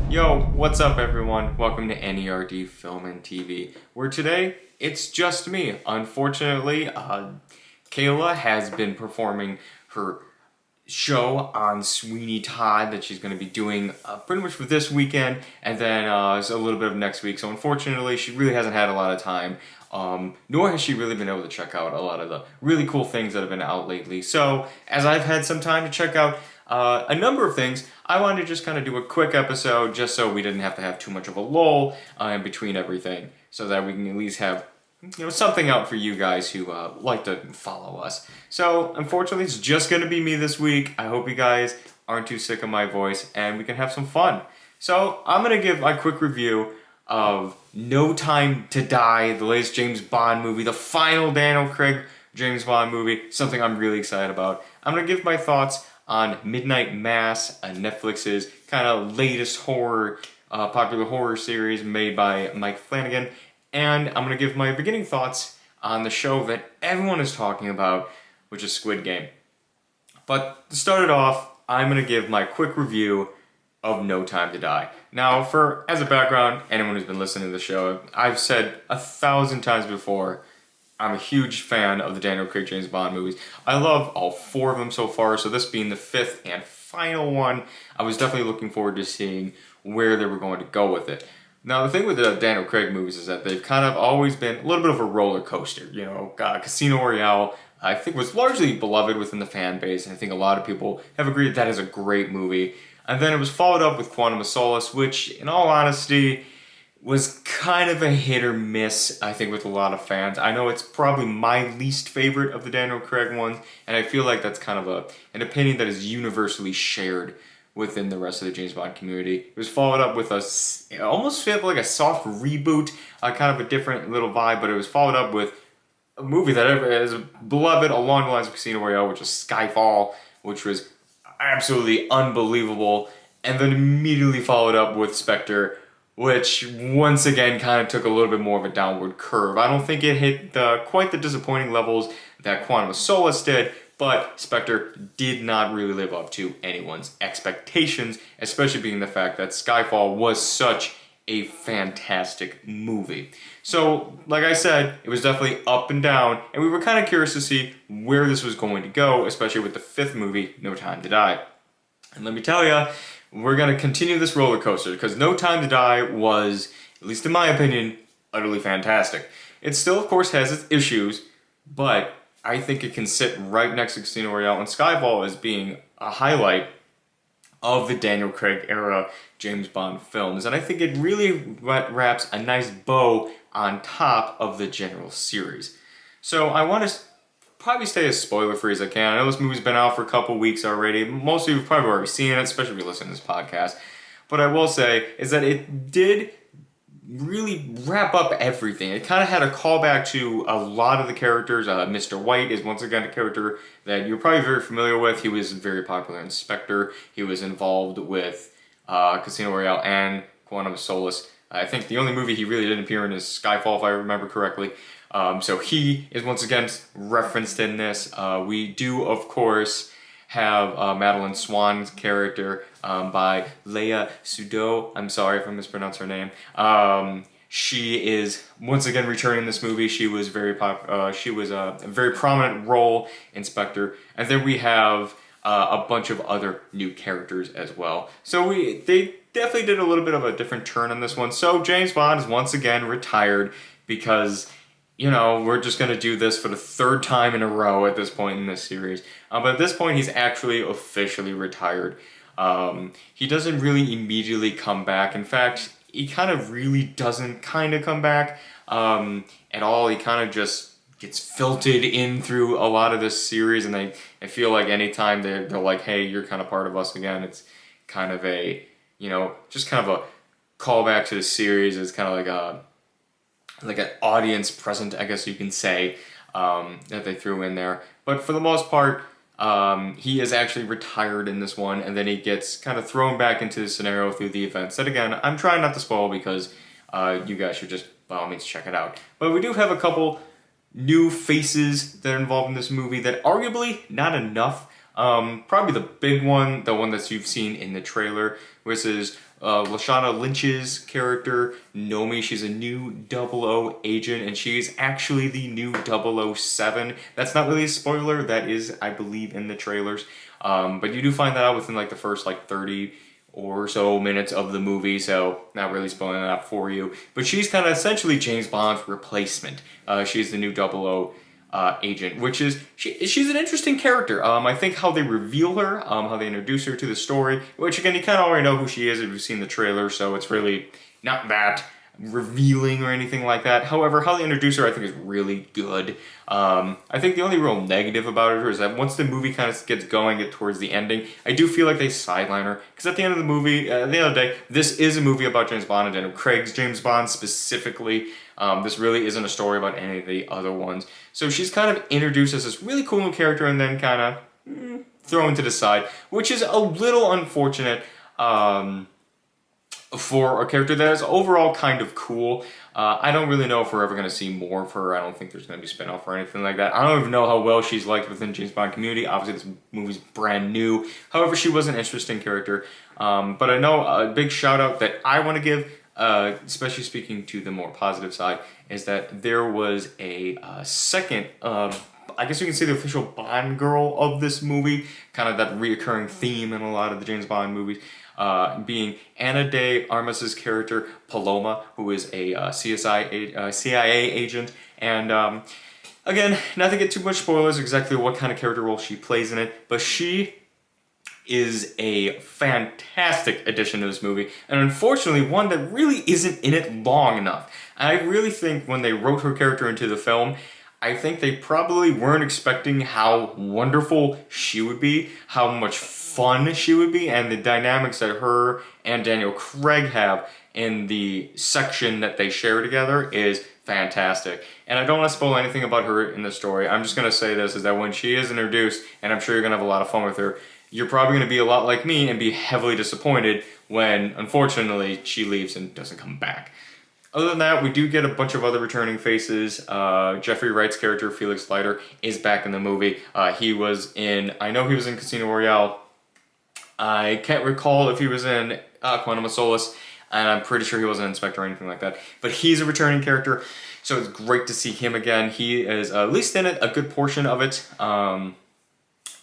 Yo, what's up everyone? Welcome to N.E.R.D Film and TV, where today it's just me. Unfortunately, Kayla has been performing her show on Sweeney Todd that she's going to be doing pretty much for this weekend, and then a little bit of next week. So unfortunately, she really hasn't had a lot of time, nor has she really been able to check out a lot of the really cool things that have been out lately. So as I've had some time to check out a number of things, I wanted to just kind of do a quick episode just so we didn't have to have too much of a lull in between everything, so that we can at least have something out for you guys who like to follow us. So, unfortunately, it's just going to be me this week. I hope you guys aren't too sick of my voice and we can have some fun. So, I'm going to give my quick review of No Time to Die, the latest James Bond movie, the final Daniel Craig James Bond movie, something I'm really excited about. I'm going to give my thoughts on Midnight Mass, Netflix's kind of latest popular horror series made by Mike Flanagan. And I'm going to give my beginning thoughts on the show that everyone is talking about, which is Squid Game. But to start it off, I'm going to give my quick review of No Time to Die. Now, as a background, anyone who's been listening to the show, I've said 1,000 times before, I'm a huge fan of the Daniel Craig James Bond movies. I love all 4 of them so far, so this being the 5th and final one, I was definitely looking forward to seeing where they were going to go with it. Now, the thing with the Daniel Craig movies is that they've kind of always been a little bit of a roller coaster. Casino Royale, I think, was largely beloved within the fan base, and I think a lot of people have agreed that is a great movie. And then it was followed up with Quantum of Solace, which, in all honesty, was kind of a hit or miss, I think, with a lot of fans. I know it's probably my least favorite of the Daniel Craig ones, and I feel like that's kind of an opinion that is universally shared within the rest of the James Bond community. It was followed up with it almost felt like a soft reboot, kind of a different little vibe, but it was followed up with a movie that is beloved along the lines of Casino Royale, which was Skyfall, which was absolutely unbelievable, and then immediately followed up with Spectre, which once again kind of took a little bit more of a downward curve. I don't think it hit quite the disappointing levels that Quantum of Solace did, but Spectre did not really live up to anyone's expectations, especially being the fact that Skyfall was such a fantastic movie. So, like I said, it was definitely up and down, and we were kind of curious to see where this was going to go, especially with the 5th movie, No Time to Die. And let me tell you, we're going to continue this roller coaster, because No Time to Die was, at least in my opinion, utterly fantastic. It still, of course, has its issues, but I think it can sit right next to Casino Royale and Skyfall as being a highlight of the Daniel Craig era James Bond films. And I think it really wraps a nice bow on top of the general series. So I want to probably stay as spoiler-free as I can. I know this movie's been out for a couple weeks already. Most of you have probably already seen it, especially if you're listening to this podcast. But I will say is that it did really wrap up everything. It kind of had a callback to a lot of the characters. Mr. White is once again a character that you're probably very familiar with. He was very popular in Spectre. He was involved with Casino Royale and Quantum of Solace. I think the only movie he really didn't appear in is Skyfall, if I remember correctly. So he is once again referenced in this. We do, of course, have Madeline Swan's character by Léa Seydoux. I'm sorry if I mispronounced her name. She is once again returning in this movie. She was she was a very prominent role in Spectre, and then we have a bunch of other new characters as well. So they definitely did a little bit of a different turn on this one. So James Bond is once again retired because, we're just going to do this for the 3rd time in a row at this point in this series. But at this point, he's actually officially retired. He doesn't really immediately come back. In fact, he kind of really doesn't kind of come back at all. He kind of just gets filtered in through a lot of this series, and I feel like anytime they're like, hey, you're kind of part of us again, it's kind of a, just kind of a callback to the series. It's kind of like an audience present, I guess you can say, that they threw in there. But for the most part, he is actually retired in this one, and then he gets kind of thrown back into the scenario through the events that, again, I'm trying not to spoil because you guys should just, by all means, check it out. But we do have a couple new faces that are involved in this movie that arguably not enough Probably the big one, the one that you've seen in the trailer, which is Lashana Lynch's character, Nomi. She's a new 00 agent, and she's actually the new 007. That's not really a spoiler. That is, I believe, in the trailers. But you do find that out within like the first like 30 or so minutes of the movie, so not really spoiling that for you. But she's kind of essentially James Bond's replacement. She's the new 00 agent, which is, she's an interesting character. I think how they reveal her, how they introduce her to the story, which again, you kind of already know who she is if you've seen the trailer, so it's really not that revealing or anything like that. However, how they introduce her I think is really good. I think the only real negative about her is that once the movie kind of gets going, get towards the ending, I do feel like they sideline her, because at the end of the movie, at the end of the day, this is a movie about James Bond and Daniel Craig's James Bond specifically. This really isn't a story about any of the other ones. So she's kind of introduced as this really cool new character and then kind of thrown to the side, which is a little unfortunate for a character that is overall kind of cool. I don't really know if we're ever going to see more of her. I don't think there's going to be spin-off or anything like that. I don't even know how well she's liked within the James Bond community. Obviously, this movie's brand new. However, she was an interesting character. But I know a big shout-out that I want to give, especially speaking to the more positive side, is that there was a second, I guess you can say the official Bond girl of this movie, kind of that reoccurring theme in a lot of the James Bond movies, being Ana de Armas's character, Paloma, who is a CIA agent. And again, not to get too much spoilers exactly what kind of character role she plays in it, but she is a fantastic addition to this movie, and unfortunately one that really isn't in it long enough. I really think when they wrote her character into the film, I think they probably weren't expecting how wonderful she would be, how much fun she would be, and the dynamics that her and Daniel Craig have in the section that they share together is fantastic. And I don't want to spoil anything about her in the story. I'm just going to say this, is that when she is introduced, and I'm sure you're going to have a lot of fun with her, you're probably going to be a lot like me and be heavily disappointed when, unfortunately, she leaves and doesn't come back. Other than that, we do get a bunch of other returning faces. Jeffrey Wright's character, Felix Leiter, is back in the movie. He was in, I know he was in Casino Royale. I can't recall if he was in Quantum of Solace, and I'm pretty sure he wasn't an Inspector or anything like that. But he's a returning character, so it's great to see him again. He is, at least in it, a good portion of it.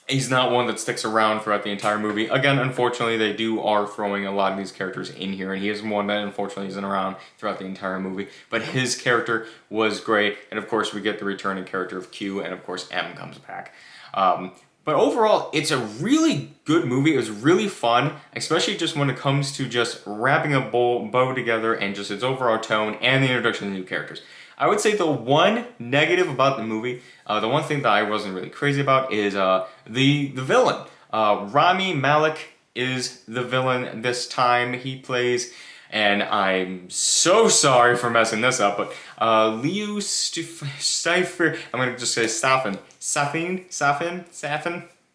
He's not one that sticks around throughout the entire movie. Again, unfortunately, they are throwing a lot of these characters in here, and he is one that unfortunately isn't around throughout the entire movie. But his character was great, and of course we get the returning character of Q, and of course M comes back. But overall, it's a really good movie. It was really fun, especially just when it comes to just wrapping a bow together and just its overall tone and the introduction of new characters. I would say the one negative about the movie, the one thing that I wasn't really crazy about, is the villain. Rami Malek is the villain this time. He plays, and I'm so sorry for messing this up, but Leo Steifer, I'm going to just say Safin,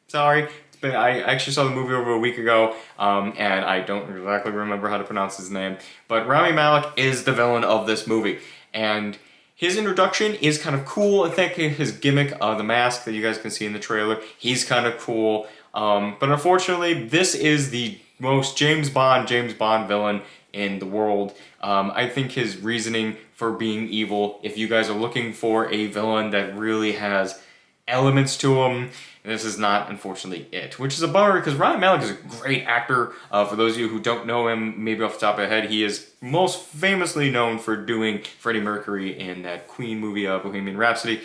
sorry. I actually saw the movie over a week ago, and I don't exactly remember how to pronounce his name, but Rami Malek is the villain of this movie, and his introduction is kind of cool. I think his gimmick, the mask that you guys can see in the trailer, he's kind of cool. But unfortunately, this is the most James Bond villain in the world. I think his reasoning for being evil, if you guys are looking for a villain that really has elements to him, this is not, unfortunately, it. Which is a bummer, because Rami Malek is a great actor. For those of you who don't know him, maybe off the top of your head, he is most famously known for doing Freddie Mercury in that Queen movie, Bohemian Rhapsody.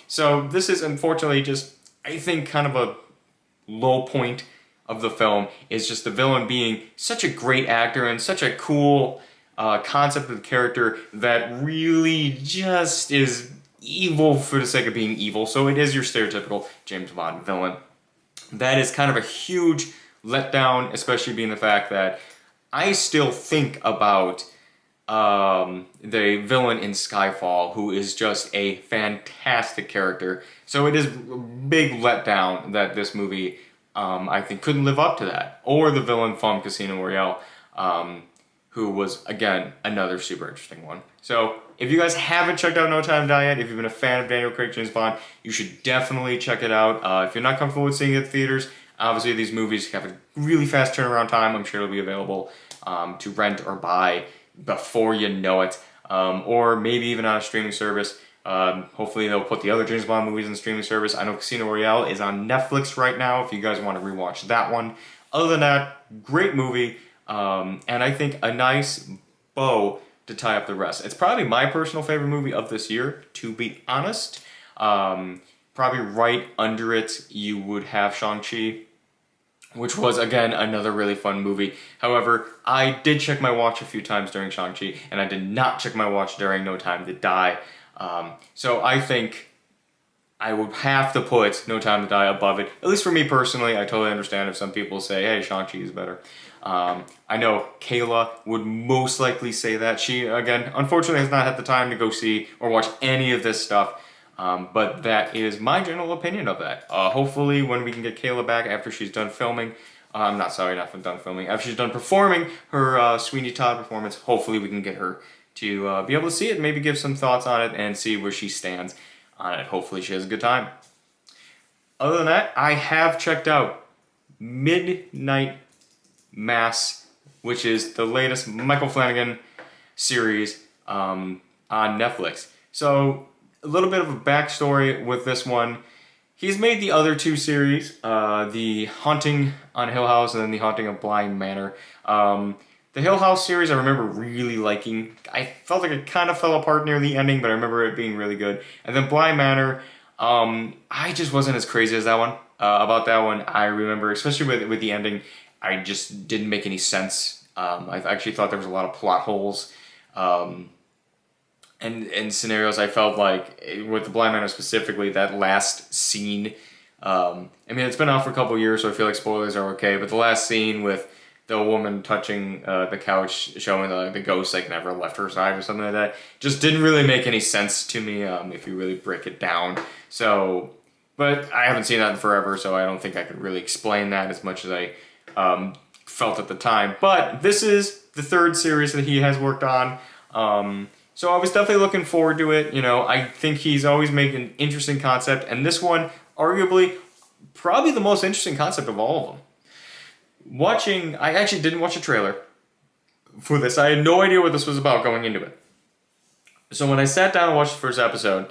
So this is, unfortunately, just, I think, kind of a low point of the film, is just the villain being such a great actor and such a cool concept of the character that really just is evil for the sake of being evil. So it is your stereotypical James Bond villain. That is kind of a huge letdown, especially being the fact that I still think about the villain in Skyfall, who is just a fantastic character. So it is a big letdown that this movie, I think, couldn't live up to that. Or the villain from Casino Royale. who was, again, another super interesting one. So, if you guys haven't checked out No Time to Die yet, if you've been a fan of Daniel Craig James Bond, you should definitely check it out. If you're not comfortable with seeing it at theaters, obviously these movies have a really fast turnaround time. I'm sure it'll be available to rent or buy before you know it, or maybe even on a streaming service. Hopefully they'll put the other James Bond movies in the streaming service. I know Casino Royale is on Netflix right now if you guys want to rewatch that one. Other than that, great movie, and I think a nice bow to tie up the rest. It's probably my personal favorite movie of this year, to be honest. Probably right under it you would have Shang-Chi, which was, again, another really fun movie. However, I did check my watch a few times during Shang-Chi, and I did not check my watch during No Time to Die. So I think I would have to put No Time to Die above it. At least for me personally. I totally understand if some people say, hey, Shang-Chi is better. I know Kayla would most likely say that. She, again, unfortunately has not had the time to go see or watch any of this stuff. But that is my general opinion of that. Hopefully when we can get Kayla back after she's done filming, not done filming, after she's done performing her Sweeney Todd performance, hopefully we can get her to be able to see it, maybe give some thoughts on it and see where she stands on it. Hopefully she has a good time. Other than that, I have checked out Midnight Mass, which is the latest Michael Flanagan series on Netflix. So, a little bit of a backstory with this one. He's made the other two series, The Haunting on Hill House and then The Haunting of Bly Manor. The Hill House series I remember really liking. I felt like it kind of fell apart near the ending, but I remember it being really good. And then Bly Manor, I just wasn't as crazy as that one. About that one, I remember, especially with the ending, I just didn't make any sense. I actually thought there was a lot of plot holes. And scenarios. I felt like, with the Bly Manor specifically, that last scene, I mean, it's been out for a couple years, so I feel like spoilers are okay, but the last scene with the woman touching the couch, showing the ghost like never left her side or something like that, just didn't really make any sense to me if you really break it down. So, but I haven't seen that in forever, so I don't think I could really explain that as much as I felt at the time. But this is the third series that he has worked on. So I was definitely looking forward to it. You know, I think he's always making an interesting concept, and this one, arguably, probably the most interesting concept of all of them. I actually didn't watch a trailer for this. I had no idea what this was about going into it. So when I sat down and watched the first episode,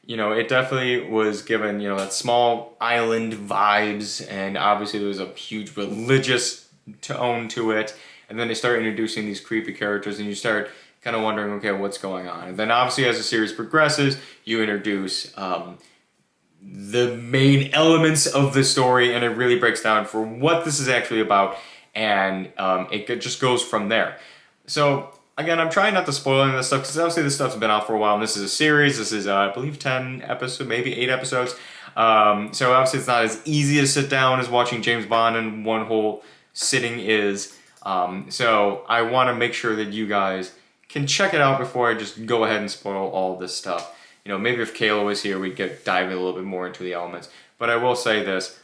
you know, it definitely was given, you know, that small island vibes, and obviously there was a huge religious tone to it. And then they start introducing these creepy characters, and you start kind of wondering, okay, what's going on? And then obviously as the series progresses, you introduce the main elements of the story, and it really breaks down for what this is actually about, and it just goes from there. So again, I'm trying not to spoil any of this stuff, because obviously this stuff's been out for a while, and this is a series. This is, I believe, 10 episodes, maybe 8 episodes. So obviously it's not as easy to sit down as watching James Bond in one whole sitting is. So I want to make sure that you guys can check it out before I just go ahead and spoil all this stuff. You know, maybe if Kayla was here, we'd dive a little bit more into the elements. But I will say this,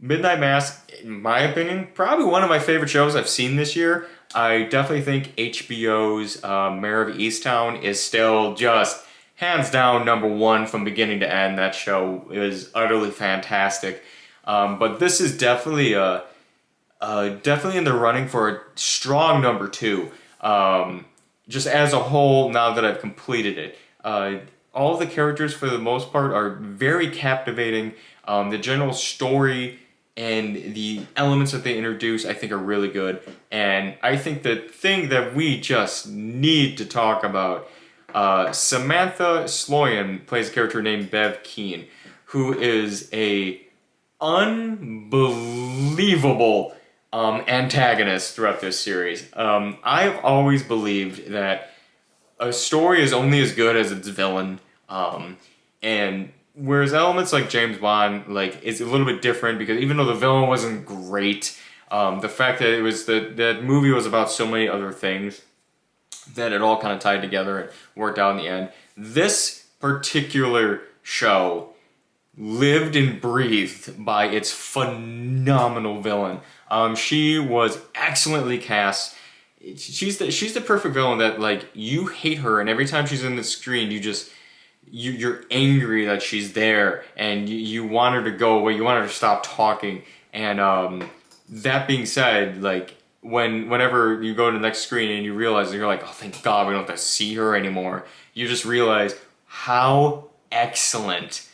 Midnight Mass, in my opinion, probably one of my favorite shows I've seen this year. I definitely think HBO's Mayor of Easttown is still just hands down #1 from beginning to end. That show is utterly fantastic. But this is definitely definitely in the running for a strong #2. Just as a whole, now that I've completed it. All of the characters, for the most part, are very captivating. The general story and the elements that they introduce, I think, are really good. And I think the thing that we just need to talk about, Samantha Sloyan plays a character named Bev Keane, who is a unbelievable antagonist throughout this series. I've always believed that a story is only as good as its villain, and whereas elements like James Bond, like, is a little bit different, because even though the villain wasn't great, the fact that it was that movie was about so many other things that it all kind of tied together and worked out in the end. This particular show lived and breathed by its phenomenal villain. She was excellently cast. she's the perfect villain that like you hate her, and every time she's in the screen, you're angry that she's there, and you want her to go away. You want her to stop talking. And that being said, like whenever you go to the next screen and you realize that you're like, oh, thank God we don't have to see her anymore. You just realize how excellent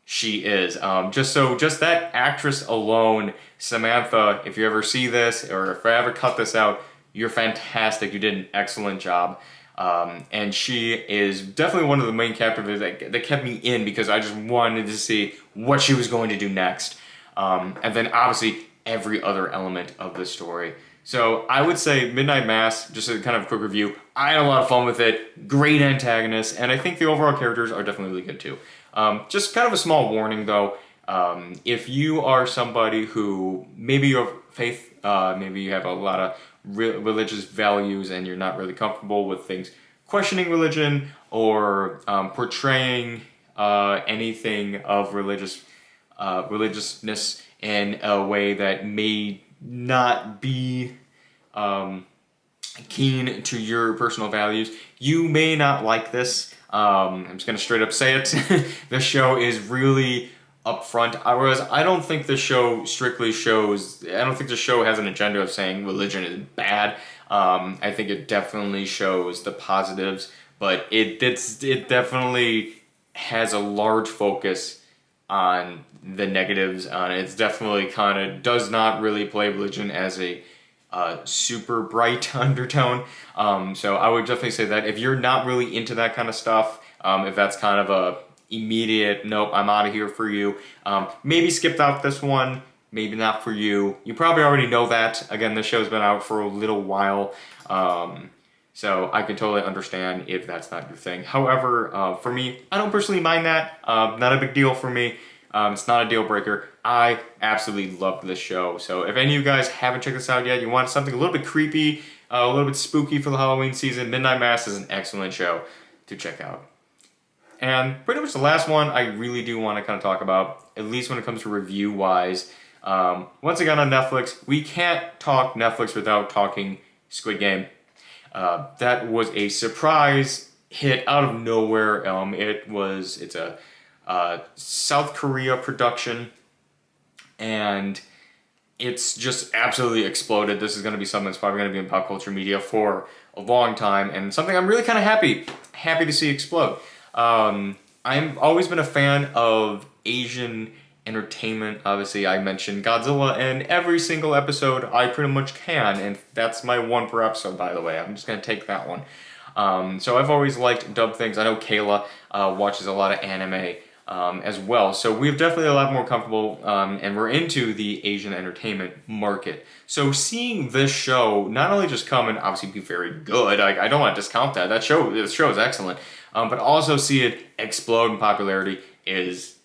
she is. Just that actress alone, Samantha. If you ever see this, or if I ever cut this out, you're fantastic. You did an excellent job. And she is definitely one of the main characters that kept me in, because I just wanted to see what she was going to do next. And then obviously every other element of the story. So I would say Midnight Mass, just a kind of quick review, I had a lot of fun with it, great antagonist, and I think the overall characters are definitely really good too. Just kind of a small warning though, if you are somebody who maybe you have faith, maybe you have a lot of religious values and you're not really comfortable with things questioning religion or portraying anything of religiousness in a way that may not be keen to your personal values, you may not like this. I'm just gonna straight up say it. The show is really upfront. Whereas I don't think the show strictly shows. I don't think the show has an agenda of saying religion is bad. I think it definitely shows the positives, but it definitely has a large focus on the negatives. It's definitely kind of does not really play religion as a super bright undertone. So I would definitely say that if you're not really into that kind of stuff, if that's kind of a immediate, nope, I'm out of here for you, maybe skip out this one, maybe not for you. You probably already know that. Again, the show's been out for a little while. So I can totally understand if that's not your thing. However, for me, I don't personally mind that. Not a big deal for me. It's not a deal breaker. I absolutely love this show. So if any of you guys haven't checked this out yet, you want something a little bit creepy, a little bit spooky for the Halloween season, Midnight Mass is an excellent show to check out. And pretty much the last one I really do want to kind of talk about, at least when it comes to review-wise. Once again on Netflix, we can't talk Netflix without talking Squid Game. That was a surprise hit out of nowhere. It's a South Korea production, and it's just absolutely exploded. This is going to be something that's probably going to be in pop culture media for a long time, and something I'm really kind of happy to see explode. I've always been a fan of Asian entertainment. Obviously, I mentioned Godzilla in every single episode I pretty much can, and that's my one per episode, by the way. I'm just going to take that one. So I've always liked dubbed things. I know Kayla watches a lot of anime as well. So we're definitely a lot more comfortable, and we're into the Asian entertainment market. So seeing this show not only just come and obviously be very good, I don't want to discount that. This show is excellent, but also see it explode in popularity is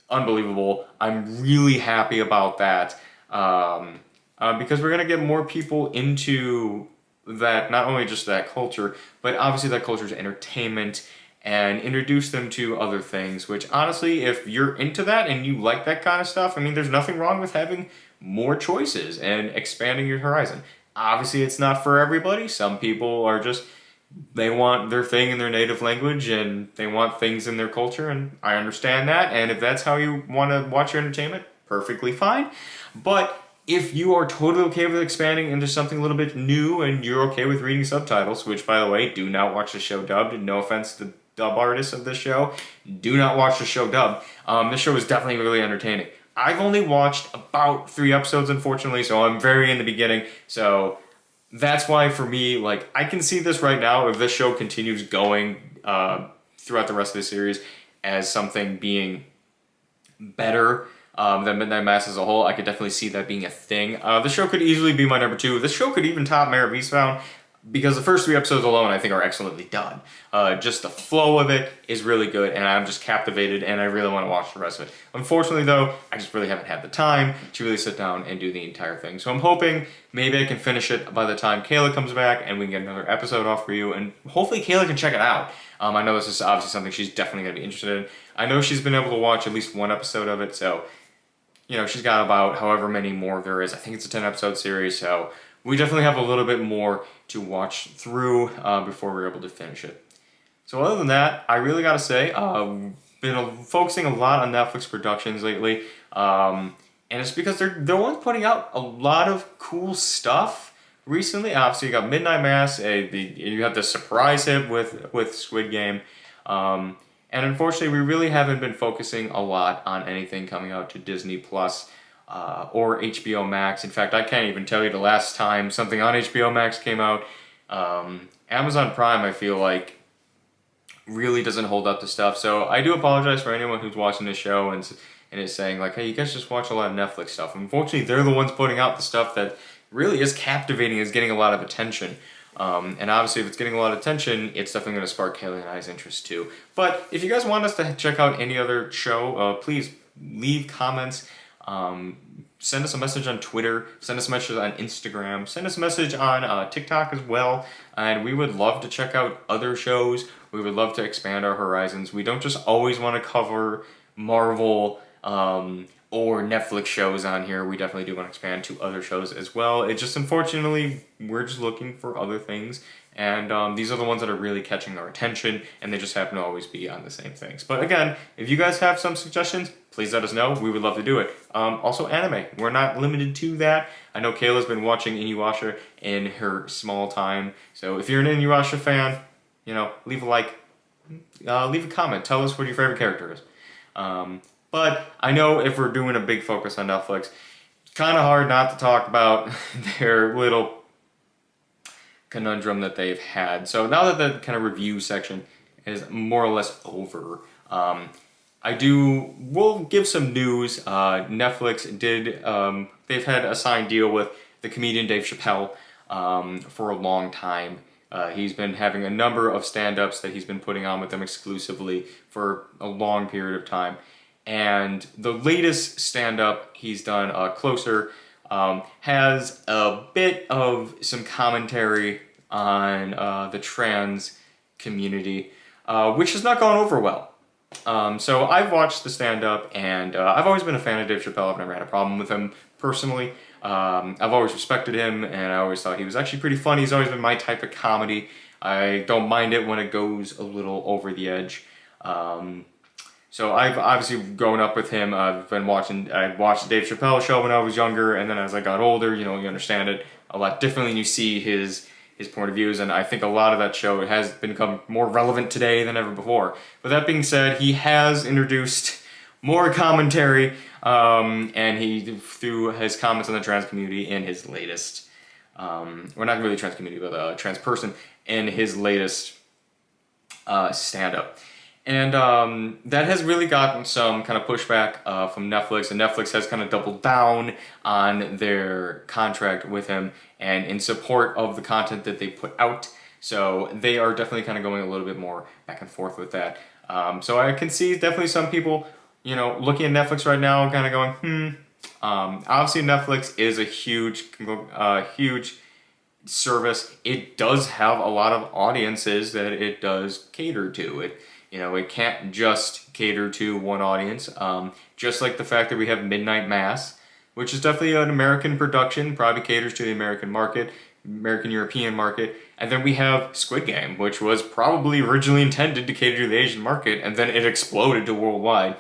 unbelievable. I'm really happy about that, because we're gonna get more people into that, not only just that culture, but obviously that culture's entertainment, and introduce them to other things, which honestly, if you're into that and you like that kind of stuff, I mean, there's nothing wrong with having more choices and expanding your horizon. Obviously, it's not for everybody. Some people are just, they want their thing in their native language and they want things in their culture, and I understand that. And if that's how you want to watch your entertainment, perfectly fine. But if you are totally okay with expanding into something a little bit new and you're okay with reading subtitles, which, by the way, do not watch the show dubbed. No offense to dub artists of this show, do not watch the show dubbed. This show is definitely really entertaining. I've only watched about 3 episodes, unfortunately, so I'm very in the beginning. So that's why, for me, like, I can see this right now, if this show continues going throughout the rest of the series as something being better than Midnight Mass as a whole, I could definitely see that being a thing. The show could easily be my number 2. This show could even top Mayor of Eastbound, because the first 3 episodes alone, I think, are excellently done. Just the flow of it is really good, and I'm just captivated, and I really want to watch the rest of it. Unfortunately, though, I just really haven't had the time to really sit down and do the entire thing. So I'm hoping maybe I can finish it by the time Kayla comes back, and we can get another episode off for you, and hopefully Kayla can check it out. I know this is obviously something she's definitely going to be interested in. I know she's been able to watch at least 1 episode of it, so, you know, she's got about however many more there is. I think it's a 10-episode series, so we definitely have a little bit more to watch through before we're able to finish it. So other than that, I really gotta say, been focusing a lot on Netflix productions lately, and it's because they're the ones putting out a lot of cool stuff recently. Obviously, you got Midnight Mass, you have the surprise hit with Squid Game, and unfortunately, we really haven't been focusing a lot on anything coming out to Disney Plus. Or HBO Max. In fact, I can't even tell you the last time something on HBO Max came out. Amazon Prime, I feel like, really doesn't hold up to stuff. So I do apologize for anyone who's watching this show and is saying like, hey, you guys just watch a lot of Netflix stuff. Unfortunately, they're the ones putting out the stuff that really is captivating, is getting a lot of attention. And obviously, if it's getting a lot of attention, it's definitely going to spark Kaylee and I's interest too. But if you guys want us to check out any other show, please leave comments. Send us a message on Twitter, send us a message on Instagram, send us a message on TikTok as well, and we would love to check out other shows. We would love to expand our horizons. We don't just always want to cover Marvel or Netflix shows on here. We definitely do want to expand to other shows as well. It just, unfortunately, we're just looking for other things. And these are the ones that are really catching our attention, and they just happen to always be on the same things. But again, if you guys have some suggestions, please let us know. We would love to do it. Also, anime. We're not limited to that. I know Kayla's been watching Inuyasha in her small time. So if you're an Inuyasha fan, leave a like, leave a comment. Tell us what your favorite character is. But I know if we're doing a big focus on Netflix, it's kind of hard not to talk about their little conundrum that they've had. So now that the kind of review section is more or less over, we'll give some news. Netflix did, they've had a signed deal with the comedian Dave Chapelle for a long time. He's been having a number of stand-ups that he's been putting on with them exclusively for a long period of time. And the latest stand-up he's done, Closer, has a bit of some commentary on the trans community, which has not gone over well. So I've watched the stand-up, and I've always been a fan of Dave Chapelle. I've never had a problem with him personally. I've always respected him, and I always thought he was actually pretty funny. He's always been my type of comedy. I don't mind it when it goes a little over the edge. So I've obviously grown up with him. I watched the Dave Chapelle show when I was younger, and then as I got older, you understand it a lot differently, and you see his point of views, and I think a lot of that show has become more relevant today than ever before. But that being said, he has introduced more commentary, and he threw his comments on the trans community in his latest, or not really trans community, but trans person in his latest stand-up. And that has really gotten some kind of pushback from Netflix, and Netflix has kind of doubled down on their contract with him and in support of the content that they put out. So they are definitely kind of going a little bit more back and forth with that. So I can see definitely some people, looking at Netflix right now and kind of going, obviously Netflix is a huge service. It does have a lot of audiences that it does cater to. It can't just cater to one audience. Just like the fact that we have Midnight Mass, which is definitely an American production, probably caters to the American market, American European market. And then we have Squid Game, which was probably originally intended to cater to the Asian market, and then it exploded to worldwide.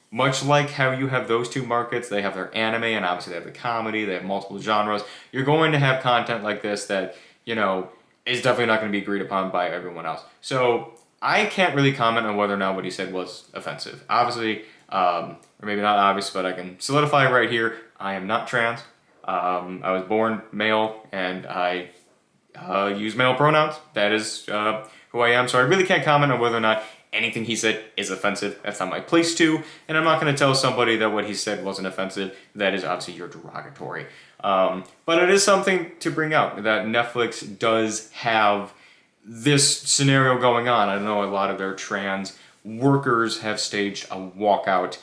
Much like how you have those two markets, they have their anime, and obviously they have the comedy, they have multiple genres. You're going to have content like this that, is definitely not going to be agreed upon by everyone else. So I can't really comment on whether or not what he said was offensive. Obviously, or maybe not obvious, but I can solidify right here, I am not trans. I was born male, and I use male pronouns. That is who I am, so I really can't comment on whether or not anything he said is offensive. That's not my place to, and I'm not going to tell somebody that what he said wasn't offensive. That is obviously your derogatory. But it is something to bring out, that Netflix does have this scenario going on. I know a lot of their trans workers have staged a walkout.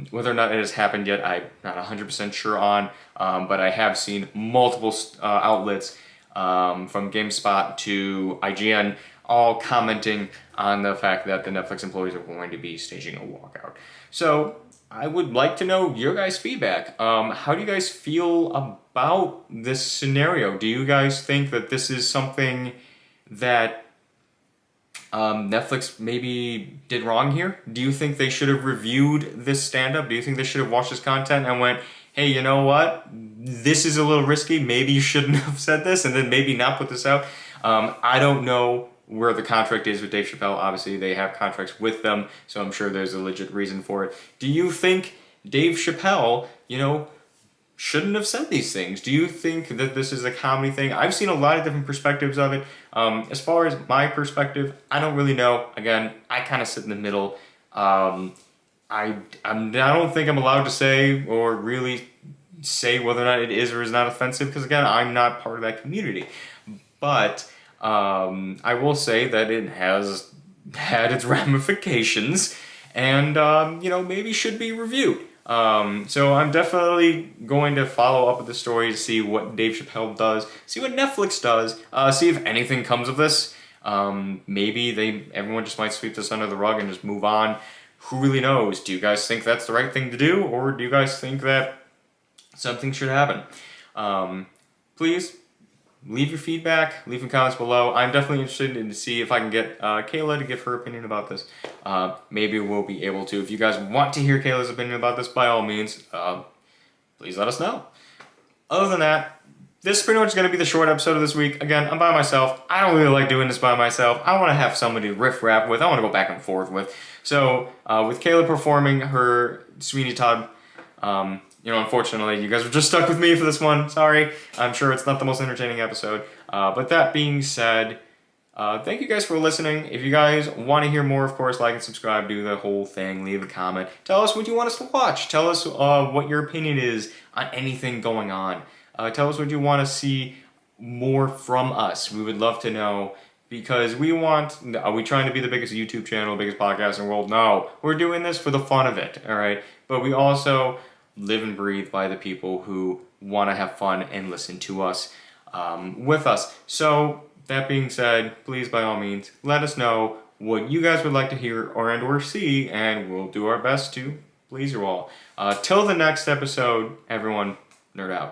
Whether or not it has happened yet, I'm not 100% sure on, but I have seen multiple outlets from GameSpot to IGN all commenting on the fact that the Netflix employees are going to be staging a walkout. So I would like to know your guys' feedback. How do you guys feel about this scenario? Do you guys think that this is something that Netflix maybe did wrong here? Do you think they should have reviewed this stand-up? Do you think they should have watched this content and went, hey, you know what? This is a little risky. Maybe you shouldn't have said this, and then maybe not put this out. I don't know where the contract is with Dave Chapelle. Obviously, they have contracts with them, so I'm sure there's a legit reason for it. Do you think Dave Chapelle, shouldn't have said these things? Do you think that this is a comedy thing? I've seen a lot of different perspectives of it. As far as my perspective, I don't really know. Again, I kind of sit in the middle. I don't think I'm allowed to say or really say whether or not it is or is not offensive because, again, I'm not part of that community. But I will say that it has had its ramifications and, maybe should be reviewed. So I'm definitely going to follow up with the story to see what Dave Chapelle does, see what Netflix does, see if anything comes of this. Maybe everyone just might sweep this under the rug and just move on. Who really knows? Do you guys think that's the right thing to do, or do you guys think that something should happen? Please leave your feedback, leave some comments below. I'm definitely interested in to see if I can get Kayla to give her opinion about this. Maybe we'll be able to. If you guys want to hear Kayla's opinion about this, by all means, please let us know. Other than that, this is pretty much going to be the short episode of this week. Again, I'm by myself. I don't really like doing this by myself. I want to have somebody to riff-raff with. I want to go back and forth with. So, with Kayla performing her Sweeney Todd, unfortunately, you guys are just stuck with me for this one. Sorry. I'm sure it's not the most entertaining episode. But that being said, thank you guys for listening. If you guys want to hear more, of course, like and subscribe, do the whole thing, leave a comment. Tell us what you want us to watch. Tell us what your opinion is on anything going on. Tell us what you want to see more from us. We would love to know because are we trying to be the biggest YouTube channel, biggest podcast in the world? No. We're doing this for the fun of it, all right? But we also live and breathe by the people who want to have fun and listen to us with us. So that being said, please, by all means, let us know what you guys would like to hear or see, and we'll do our best to please you all. Till the next episode, everyone, nerd out.